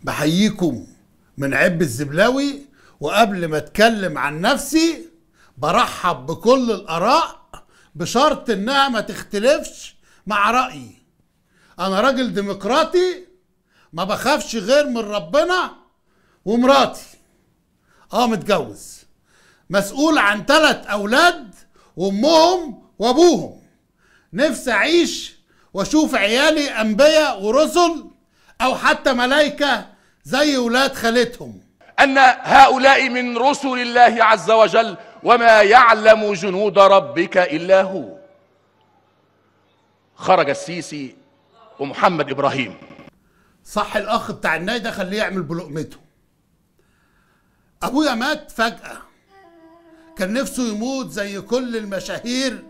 بحييكم من عب الزبلاوي، وقبل ما اتكلم عن نفسي برحب بكل الآراء بشرط انها ما تختلفش مع رأيي. انا راجل ديمقراطي ما بخافش غير من ربنا ومراتي. متجوز، مسؤول عن 3 أولاد وامهم وابوهم. نفسي اعيش واشوف عيالي انبياء ورسل او حتى ملايكة زي ولاد خالتهم. ان هؤلاء من رسل الله عز وجل وما يعلم جنود ربك الا هو. خرج السيسي ومحمد ابراهيم. صح، الاخ بتاع النادي ده خليه يعمل بلقمته. ابويا مات فجأة، كان نفسه يموت زي كل المشاهير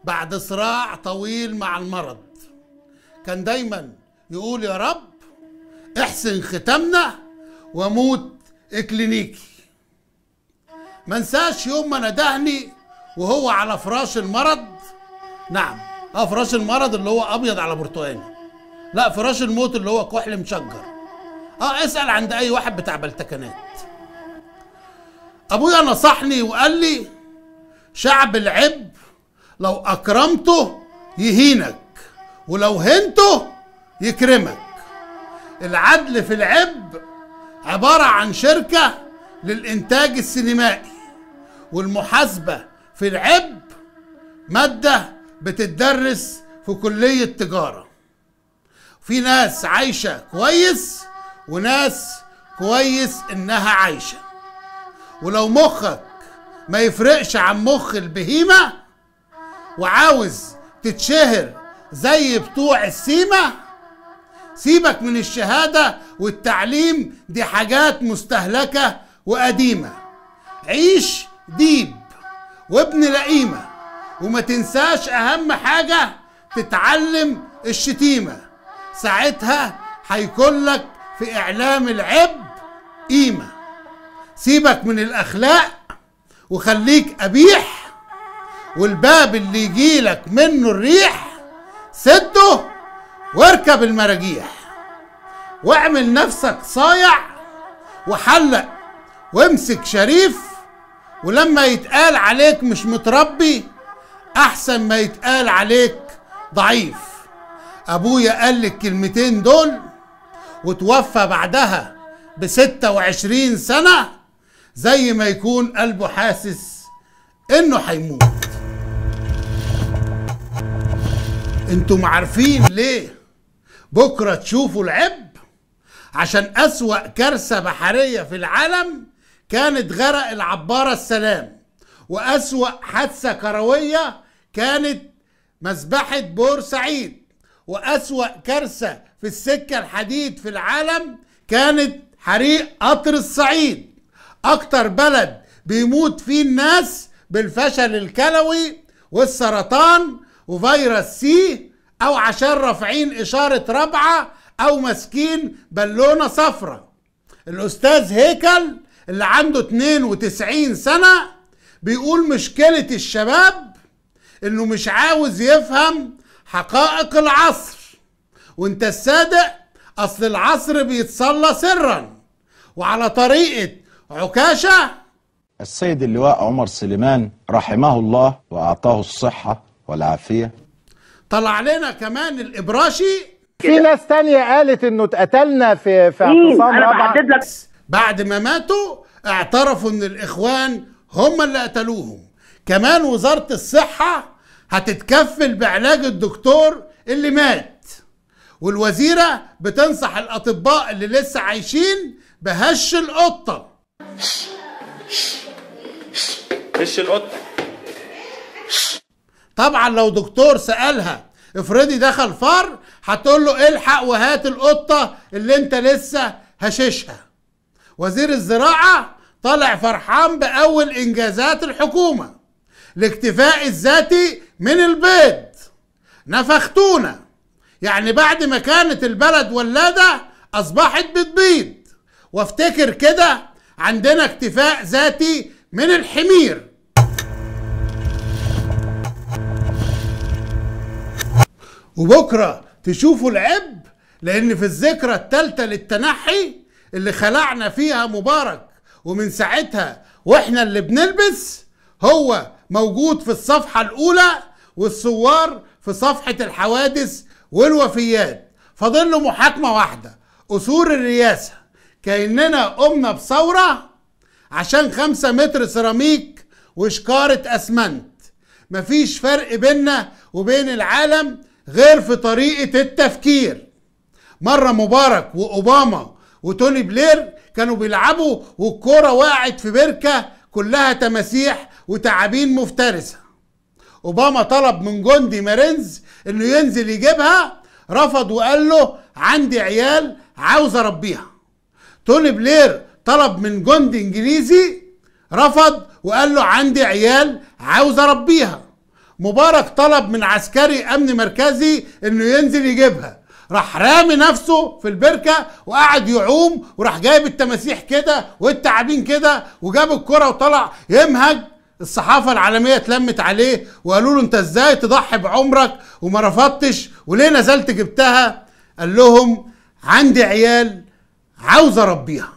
بعد صراع طويل مع المرض. كان دايما يقول يا رب احسن ختامنا واموت اكلينيكي. منساش يوم ما ندهني وهو على فراش المرض. نعم، فراش المرض اللي هو ابيض على برتقاني، لا فراش الموت اللي هو كحل مشجر. اسأل عند اي واحد بتاع بلتكنات. ابويا نصحني وقال لي شعب العب لو اكرمته يهينك ولو هنته يكرمك. العدل في العب عبارة عن شركة للإنتاج السينمائي، والمحاسبة في العب مادة بتدرس في كلية تجارة. في ناس عايشة كويس وناس كويس إنها عايشة. ولو مخك ما يفرقش عن مخ البهيمة وعاوز تتشهر زي بتوع السيمة، سيبك من الشهادة والتعليم، دي حاجات مستهلكة وقديمة. عيش ديب وابن لئيمة، وما تنساش أهم حاجة تتعلم الشتيمة. ساعتها هيكون لك في إعلام العب قيمة. سيبك من الأخلاق وخليك قبيح، والباب اللي يجيلك منه الريح سده واركب المراجيح. واعمل نفسك صايع وحلق وامسك شريف، ولما يتقال عليك مش متربي احسن ما يتقال عليك ضعيف. ابويا قال لي الكلمتين دول وتوفى بعدها ب26 سنة زي ما يكون قلبه حاسس انه هيموت. انتم عارفين ليه بكرة تشوفوا العب؟ عشان أسوأ كارثة بحرية في العالم كانت غرق العبارة السلام، وأسوأ حادثة كروية كانت مذبحة بورسعيد، وأسوأ كارثة في السكة الحديد في العالم كانت حريق قطر الصعيد. أكتر بلد بيموت فيه الناس بالفشل الكلوي والسرطان وفيروس سي، او عشان رافعين اشارة رابعة او ماسكين بالونة صفرة. الاستاذ هيكل اللي عنده 92 سنة بيقول مشكلة الشباب انه مش عاوز يفهم حقائق العصر. وانت الصادق، اصل العصر بيتصلى سرا وعلى طريقة عكاشة. السيد اللواء عمر سليمان رحمه الله وأعطاه الصحة والعافية طلع لنا كمان الإبراشي. في ناس تانية قالت انه اتقتلنا في اعتصام رابعة. بعد ما ماتوا اعترفوا ان الإخوان هم اللي قتلوهم. كمان وزارة الصحة هتتكفل بعلاج الدكتور اللي مات، والوزيرة بتنصح الأطباء اللي لسه عايشين بهش القطة. هش القطة. طبعا لو دكتور سألها افرضي دخل فار، هتقول له الحق وهات القطة اللي انت لسه هششها. وزير الزراعة طالع فرحان بأول إنجازات الحكومة، الاكتفاء الذاتي من البيض. نفختونا، يعني بعد ما كانت البلد ولادة أصبحت بتبيض. وافتكر كده عندنا اكتفاء ذاتي من الحمير. وبكرة تشوفوا العب، لأن في الذكرى الثالثة للتنحي اللي خلعنا فيها مبارك ومن ساعتها واحنا اللي بنلبس هو موجود في الصفحة الأولى، والثوار في صفحة الحوادث والوفيات. فاضل له محاكمة واحدة، أصول الرئاسة. كأننا قمنا بثورة عشان 5 متر سيراميك وشكارة أسمنت. مفيش فرق بيننا وبين العالم غير في طريقة التفكير. مرة مبارك وأوباما وتوني بلير كانوا بيلعبوا والكرة وقعت في بركة كلها تماسيح وتعابين مفترسة. أوباما طلب من جندي مارينز إنه ينزل يجيبها، رفض وقال له عندي عيال عاوز أربيها. توني بلير طلب من جندي إنجليزي، رفض وقال له عندي عيال عاوز أربيها. مبارك طلب من عسكري أمن مركزي إنه ينزل يجيبها، راح رامي نفسه في البركة وقعد يعوم، وراح جايب التماسيح كده والتعابين كده وجاب الكرة وطلع يمهج. الصحافة العالمية اتلمت عليه وقالوا له انت ازاي تضحي بعمرك وما رفضتش وليه نزلت جبتها؟ قال لهم عندي عيال عاوز اربيها.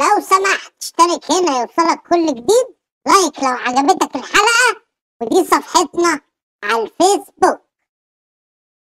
لو سمحت اشترك هنا يوصلك كل جديد، لايك لو عجبتك الحلقة، ودي صفحتنا على الفيسبوك.